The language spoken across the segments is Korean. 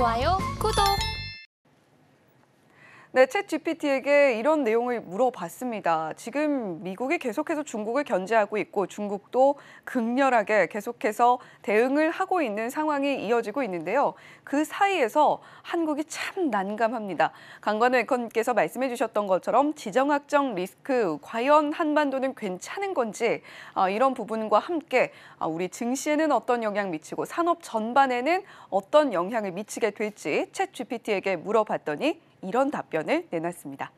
좋아요, 구독! 네, 챗GPT에게 이런 내용을 물어봤습니다. 지금 미국이 계속해서 중국을 견제하고 있고 중국도 극렬하게 계속해서 대응을 하고 있는 상황이 이어지고 있는데요. 그 사이에서 한국이 참 난감합니다. 강관우 앵커님께서 말씀해 주셨던 것처럼 지정학적 리스크, 과연 한반도는 괜찮은 건지 이런 부분과 함께 우리 증시에는 어떤 영향 미치고 산업 전반에는 어떤 영향을 미치게 될지 챗GPT에게 물어봤더니 이런 답변을 내놨습니다.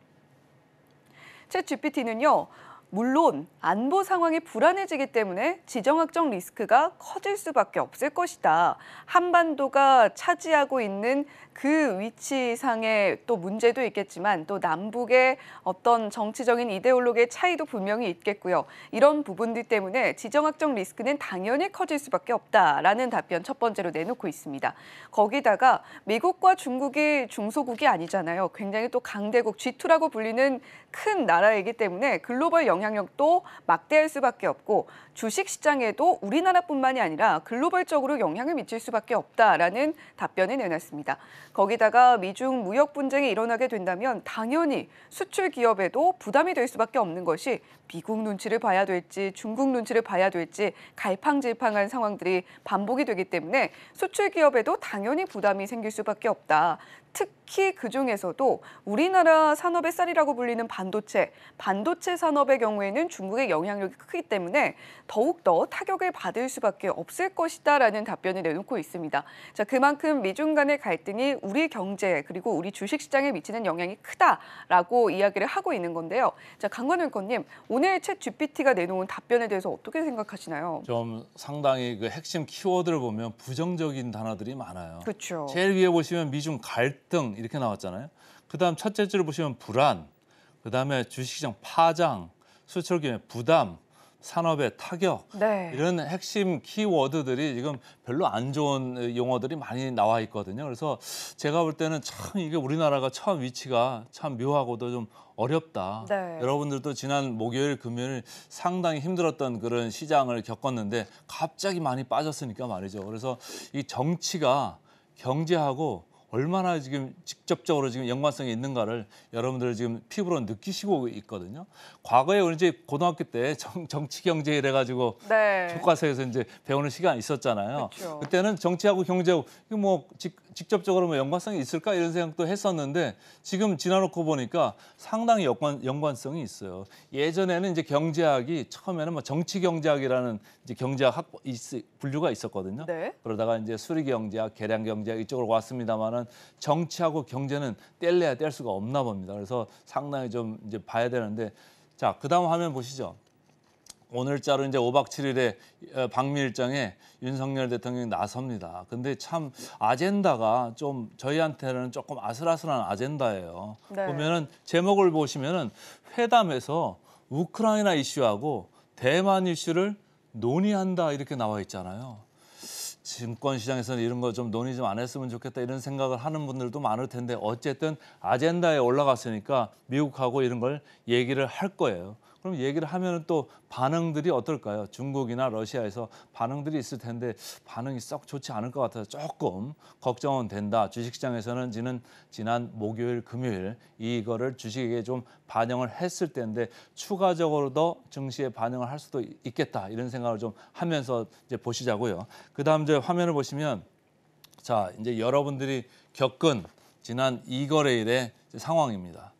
챗GPT는요, 물론 안보 상황이 불안해지기 때문에 지정학적 리스크가 커질 수밖에 없을 것이다. 한반도가 차지하고 있는 그 위치상의 또 문제도 있겠지만 또 남북의 어떤 정치적인 이데올로기의 차이도 분명히 있겠고요. 이런 부분들 때문에 지정학적 리스크는 당연히 커질 수밖에 없다라는 답변 첫 번째로 내놓고 있습니다. 거기다가 미국과 중국이 중소국이 아니잖아요. 굉장히 또 강대국 G2라고 불리는 큰 나라이기 때문에 글로벌 영향력도 막대할 수밖에 없고 주식시장에도 우리나라뿐만이 아니라 글로벌적으로 영향을 미칠 수밖에 없다라는 답변을 내놨습니다. 거기다가 미중 무역 분쟁이 일어나게 된다면 당연히 수출 기업에도 부담이 될 수밖에 없는 것이 미국 눈치를 봐야 될지 중국 눈치를 봐야 될지 갈팡질팡한 상황들이 반복이 되기 때문에 수출 기업에도 당연히 부담이 생길 수밖에 없다. 특히 그중에서도 우리나라 산업의 쌀이라고 불리는 반도체 산업의 경우에는 중국의 영향력이 크기 때문에 더욱더 타격을 받을 수밖에 없을 것이다라는 답변을 내놓고 있습니다. 자, 그만큼 미중 간의 갈등이 우리 경제 그리고 우리 주식시장에 미치는 영향이 크다라고 이야기를 하고 있는 건데요. 자, 강관우 앵커님, 오늘 챗GPT가 내놓은 답변에 대해서 어떻게 생각하시나요? 좀 상당히 그 핵심 키워드를 보면 부정적인 단어들이 많아요. 그렇죠. 제일 위에 보시면 미중 갈등 이렇게 나왔잖아요. 그다음 첫째 줄을 보시면 불안, 그다음에 주식시장 파장, 수출 기업의 부담, 산업의 타격 네. 이런 핵심 키워드들이 지금 별로 안 좋은 용어들이 많이 나와 있거든요. 그래서 제가 볼 때는 참 이게 우리나라가 처음 위치가 참 묘하고도 좀 어렵다. 네. 여러분들도 지난 목요일, 금요일 상당히 힘들었던 그런 시장을 겪었는데 갑자기 많이 빠졌으니까 말이죠. 그래서 이 정치가 경제하고 얼마나 지금 직접적으로 지금 연관성이 있는가를 여러분들 지금 피부로 느끼시고 있거든요. 과거에 우리 이제 고등학교 때 정치 경제 이래가지고 네. 교과서에서 이제 배우는 시간이 있었잖아요. 그렇죠. 그때는 정치하고 경제하고 이게 뭐 직접적으로 뭐 연관성이 있을까 이런 생각도 했었는데 지금 지나놓고 보니까 상당히 연관성이 있어요. 예전에는 이제 경제학이 처음에는 뭐 정치 경제학이라는 이제 경제학 분류가 있었거든요. 네. 그러다가 이제 수리 경제학, 계량 경제학 이쪽으로 왔습니다만은 정치하고 경제는 뗄래야 뗄 수가 없나 봅니다. 그래서 상당히 좀 이제 봐야 되는데 자, 그다음 화면 보시죠. 오늘자로 이제 5박 7일에 방미 일정에 윤석열 대통령이 나섭니다. 근데 참 아젠다가 좀 저희한테는 조금 아슬아슬한 아젠다예요. 네. 보면은 제목을 보시면은 회담에서 우크라이나 이슈하고 대만 이슈를 논의한다 이렇게 나와 있잖아요. 증권 시장에서는 이런 거 좀 논의 좀 안 했으면 좋겠다 이런 생각을 하는 분들도 많을 텐데 어쨌든 아젠다에 올라갔으니까 미국하고 이런 걸 얘기를 할 거예요. 그럼 얘기를 하면 또 반응들이 어떨까요? 중국이나 러시아에서 반응들이 있을 텐데 반응이 썩 좋지 않을 것 같아서 조금 걱정은 된다. 주식시장에서는 지난 목요일, 금요일 이거를 주식에 좀 반영을 했을 때인데 추가적으로도 증시에 반영을 할 수도 있겠다. 이런 생각을 좀 하면서 이제 보시자고요. 그다음 이제 화면을 보시면 자, 이제 여러분들이 겪은 지난 2거래일의 상황입니다.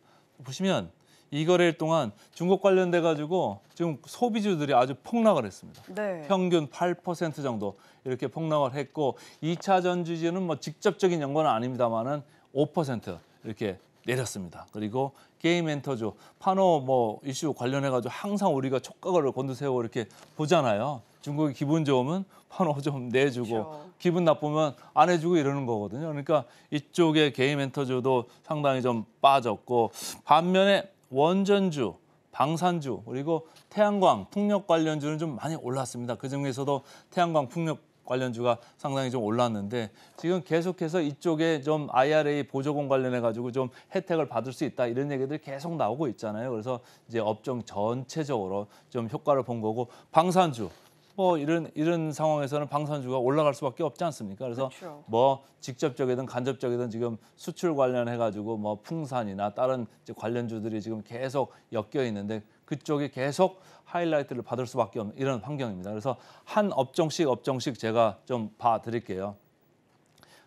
보시면 2거래일 동안 중국 관련돼 가지고 지금 소비주들이 아주 폭락을 했습니다. 네. 평균 8% 정도 이렇게 폭락을 했고 2차 전지주는 뭐 직접적인 연관은 아닙니다만은 5% 이렇게 내렸습니다. 그리고 게임 엔터주, 파노 뭐 이슈 관련해 가지고 항상 우리가 촉각을 곤두세우고 이렇게 보잖아요. 중국이 기분 좋으면 파노 좀 내주고 그렇죠. 기분 나쁘면 안 해주고 이러는 거거든요. 그러니까 이쪽에 게임 엔터주도 상당히 좀 빠졌고 반면에 원전주, 방산주 그리고 태양광, 풍력 관련주는 좀 많이 올랐습니다. 그중에서도 태양광, 풍력 관련주가 상당히 좀 올랐는데 지금 계속해서 이쪽에 좀 IRA 보조금 관련해 가지고 좀 혜택을 받을 수 있다 이런 얘기들이 계속 나오고 있잖아요. 그래서 이제 업종 전체적으로 좀 효과를 본 거고 방산주 뭐 이런 상황에서는 방산주가 올라갈 수밖에 없지 않습니까? 그래서 그렇죠. 뭐 직접적이든 간접적이든 지금 수출 관련해 가지고 뭐 풍산이나 다른 이제 관련주들이 지금 계속 엮여 있는데 그쪽이 계속 하이라이트를 받을 수밖에 없는 이런 환경입니다. 그래서 한 업종씩 제가 좀 봐 드릴게요.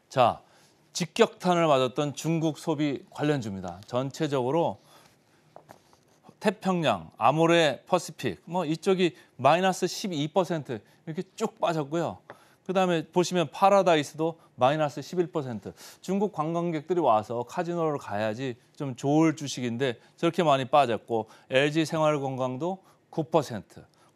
자, 직격탄을 맞았던 중국 소비 관련주입니다. 전체적으로 태평양, 아모레 퍼시픽 뭐 이쪽이 마이너스 12% 이렇게 쭉 빠졌고요. 그다음에 보시면 파라다이스도 마이너스 11%. 중국 관광객들이 와서 카지노를 가야지 좀 좋을 주식인데 저렇게 많이 빠졌고 LG 생활건강도 9%,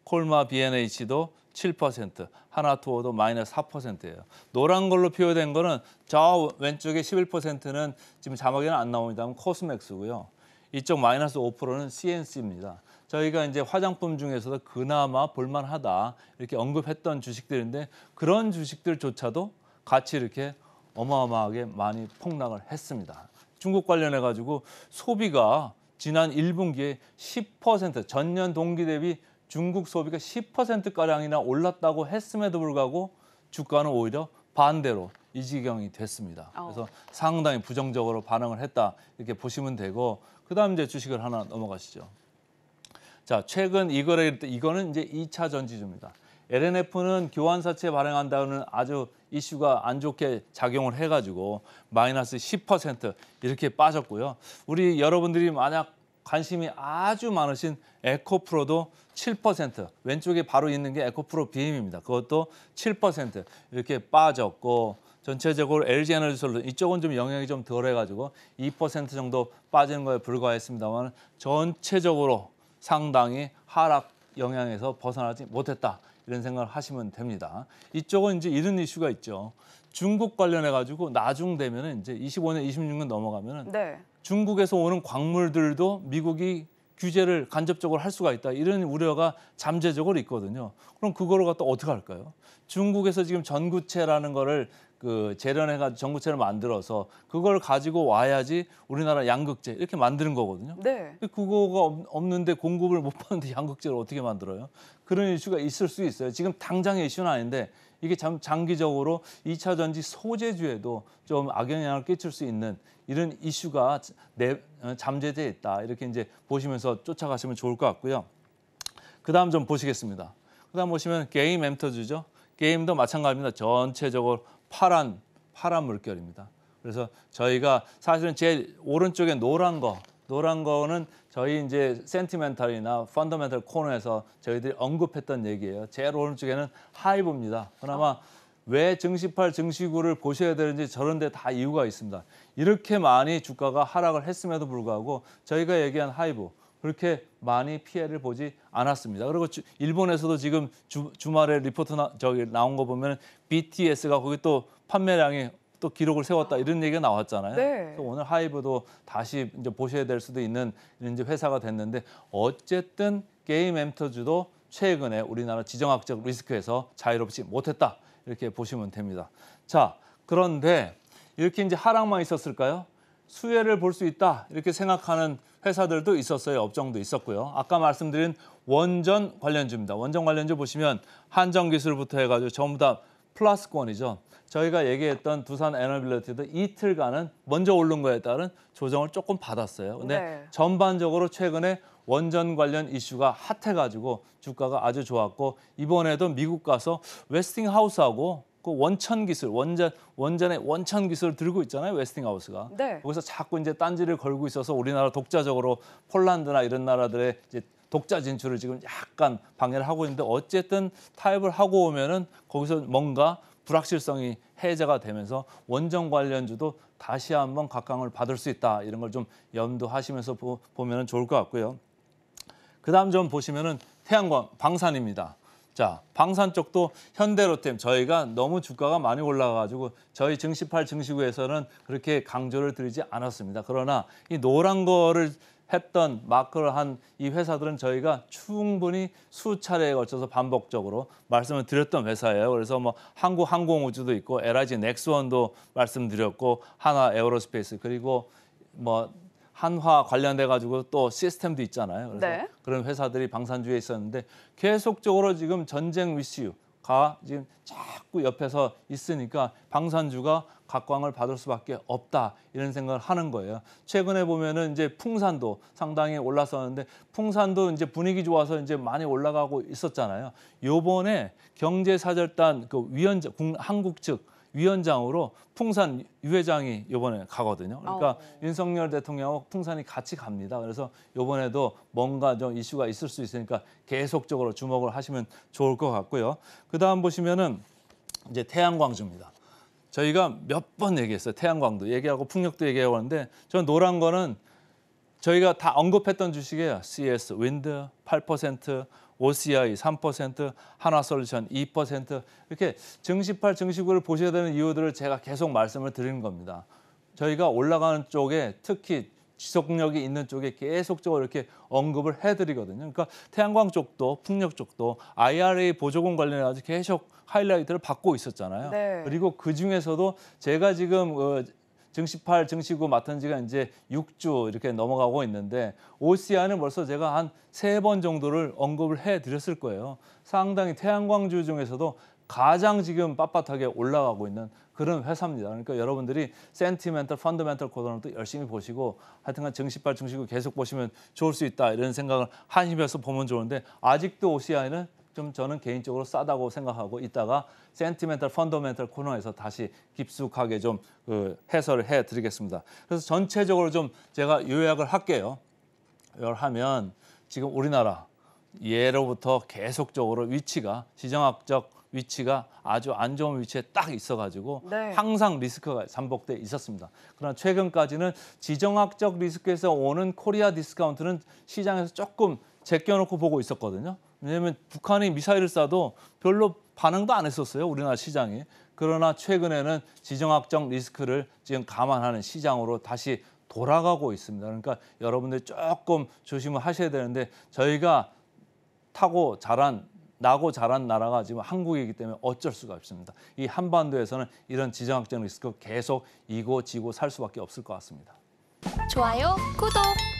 콜마 B&H도 7%, 하나투어도 마이너스 4%예요. 노란 걸로 표현된 거는 저 왼쪽에 11%는 지금 자막에는 안 나옵니다만 코스맥스고요. 이쪽 마이너스 5%는 CNC입니다. 저희가 이제 화장품 중에서도 그나마 볼만하다 이렇게 언급했던 주식들인데 그런 주식들조차도 같이 이렇게 어마어마하게 많이 폭락을 했습니다. 중국 관련해 가지고 소비가 지난 1분기에 10% 전년 동기 대비 중국 소비가 10%가량이나 올랐다고 했음에도 불구하고 주가는 오히려 반대로 이 지경이 됐습니다. 그래서 상당히 부정적으로 반응을 했다 이렇게 보시면 되고 그다음 이제 주식을 하나 넘어가시죠. 자, 최근 이거는 이제 2차 전지주입니다. LNF는 교환사채 발행한다는 아주 이슈가 안 좋게 작용을 해가지고 마이너스 10% 이렇게 빠졌고요. 우리 여러분들이 만약 관심이 아주 많으신 에코프로도 7% 왼쪽에 바로 있는 게 에코프로 BM입니다. 그것도 7% 이렇게 빠졌고 전체적으로 LG에너지솔루션 이쪽은 좀 영향이 좀 덜해가지고 2% 정도 빠지는 거에 불과했습니다만 전체적으로 상당히 하락 영향에서 벗어나지 못했다 이런 생각을 하시면 됩니다. 이쪽은 이제 이런 이슈가 있죠. 중국 관련해 가지고 나중 되면은 이제 25년, 26년 넘어가면은 네. 중국에서 오는 광물들도 미국이 규제를 간접적으로 할 수가 있다. 이런 우려가 잠재적으로 있거든요. 그럼 그거를 갖다 어떻게 할까요? 중국에서 지금 전구체라는 거를 재련해가지고 전구체를 만들어서 그걸 가지고 와야지 우리나라 양극재 이렇게 만드는 거거든요. 네. 그거가 없는데 공급을 못 받는데 양극재를 어떻게 만들어요? 그런 이슈가 있을 수 있어요. 지금 당장의 이슈는 아닌데 이게 장기적으로 2차 전지 소재주에도 좀 악영향을 끼칠 수 있는 이런 이슈가 잠재되어 있다. 이렇게 이제 보시면서 쫓아가시면 좋을 것 같고요. 그다음 좀 보시겠습니다. 그다음 보시면 게임 엠터주죠. 게임도 마찬가지입니다. 전체적으로 파란 물결입니다. 그래서 저희가 사실은 제일 오른쪽에 노란 거는 저희 이제 센티멘탈이나 펀더멘탈 코너에서 저희들이 언급했던 얘기예요. 제일 오른쪽에는 하이브입니다. 그나마 왜 증시8 증시9를 보셔야 되는지 저런 데 다 이유가 있습니다. 이렇게 많이 주가가 하락을 했음에도 불구하고 저희가 얘기한 하이브 그렇게 많이 피해를 보지 않았습니다. 그리고 일본에서도 지금 주말에 리포트 나온 거 보면 BTS가 거기 또 판매량이 또 기록을 세웠다 이런 얘기가 나왔잖아요. 네. 그래서 오늘 하이브도 다시 이제 보셔야 될 수도 있는 이제 회사가 됐는데 어쨌든 게임 엠터주도 최근에 우리나라 지정학적 리스크에서 자유롭지 못했다 이렇게 보시면 됩니다. 자, 그런데 이렇게 이제 하락만 있었을까요? 수혜를 볼 수 있다 이렇게 생각하는 회사들도 있었어요. 업종도 있었고요. 아까 말씀드린 원전 관련주입니다. 원전 관련주 보시면 한정기술부터 해가지고 전부 다 플러스권이죠. 저희가 얘기했던 두산 에너빌리티도 이틀간은 먼저 오른 거에 따른 조정을 조금 받았어요. 근데 네. 전반적으로 최근에 원전 관련 이슈가 핫해가지고 주가가 아주 좋았고 이번에도 미국 가서 웨스팅하우스하고 그 원천 기술, 원전의 원천 기술을 들고 있잖아요, 웨스팅하우스가. 네. 거기서 자꾸 이제 딴지를 걸고 있어서 우리나라 독자적으로 폴란드나 이런 나라들의 이제 독자 진출을 지금 약간 방해를 하고 있는데 어쨌든 타협을 하고 오면은 거기서 뭔가 불확실성이 해제가 되면서 원전 관련주도 다시 한번 각광을 받을 수 있다. 이런 걸 좀 염두하시면서 보면 좋을 것 같고요. 그다음 좀 보시면은 태양광, 방산입니다. 자, 방산 쪽도 현대로템 저희가 너무 주가가 많이 올라가가지고 저희 증시8 증시9에서는 그렇게 강조를 드리지 않았습니다. 그러나 이 노란 거를 했던 마크를 한 이 회사들은 저희가 충분히 수차례에 걸쳐서 반복적으로 말씀을 드렸던 회사예요. 그래서 뭐 한국항공우주도 있고 LIG 넥스원도 말씀드렸고 하나 에어로스페이스 그리고 뭐 한화 관련돼 가지고 또 시스템도 있잖아요. 그래서 네. 그런 회사들이 방산주에 있었는데 계속적으로 지금 전쟁 이슈가 지금 자꾸 옆에서 있으니까 방산주가 각광을 받을 수밖에 없다 이런 생각을 하는 거예요. 최근에 보면은 이제 풍산도 상당히 올랐었는데 풍산도 이제 분위기 좋아서 이제 많이 올라가고 있었잖아요. 요번에 경제사절단 그 위원장 한국 측 위원장으로 풍산 유 회장이 이번에 가거든요. 그러니까 윤석열 대통령하고 풍산이 같이 갑니다. 그래서 이번에도 뭔가 좀 이슈가 있을 수 있으니까 계속적으로 주목을 하시면 좋을 것 같고요. 그다음 보시면은 이제 태양광주입니다. 저희가 몇 번 얘기했어요. 태양광도 얘기하고 풍력도 얘기하고 하는데 저 노란 거는 저희가 다 언급했던 주식이에요. CS 윈드 8%, OCI 3%, 한화솔루션 2% 이렇게 증시8, 증시9를 보셔야 되는 이유들을 제가 계속 말씀을 드리는 겁니다. 저희가 올라가는 쪽에 특히 지속력이 있는 쪽에 계속적으로 이렇게 언급을 해드리거든요. 그러니까 태양광 쪽도 풍력 쪽도 IRA 보조금 관련해서 계속 하이라이트를 받고 있었잖아요. 네. 그리고 그 중에서도 제가 지금 증시8, 증시9 맡은 지가 이제 6주 이렇게 넘어가고 있는데 OCI는 벌써 제가 한 3번 정도를 언급을 해드렸을 거예요. 상당히 태양광주 중에서도 가장 지금 빳빳하게 올라가고 있는 그런 회사입니다. 그러니까 여러분들이 센티멘털, 펀더멘털 코드도 열심히 보시고 하여튼간 증시8, 증시9 계속 보시면 좋을 수 있다 이런 생각을 하시면서 보면 좋은데 아직도 OCI는 좀 저는 개인적으로 싸다고 생각하고 있다가 센티멘털, 펀더멘털 코너에서 다시 깊숙하게 좀 해설을 해드리겠습니다. 그래서 전체적으로 좀 제가 요약을 할게요. 요약을 하면 지금 우리나라 예로부터 계속적으로 위치가 지정학적 위치가 아주 안 좋은 위치에 딱 있어가지고 네. 항상 리스크가 잠복돼 있었습니다. 그러나 최근까지는 지정학적 리스크에서 오는 코리아 디스카운트는 시장에서 조금 제껴놓고 보고 있었거든요. 왜냐하면 북한이 미사일을 쏴도 별로 반응도 안 했었어요. 우리나라 시장이. 그러나 최근에는 지정학적 리스크를 지금 감안하는 시장으로 다시 돌아가고 있습니다. 그러니까 여러분들이 조금 조심을 하셔야 되는데 저희가 나고 자란 나라가 지금 한국이기 때문에 어쩔 수가 없습니다. 이 한반도에서는 이런 지정학적 리스크 계속 이고 지고 살 수밖에 없을 것 같습니다. 좋아요, 구독!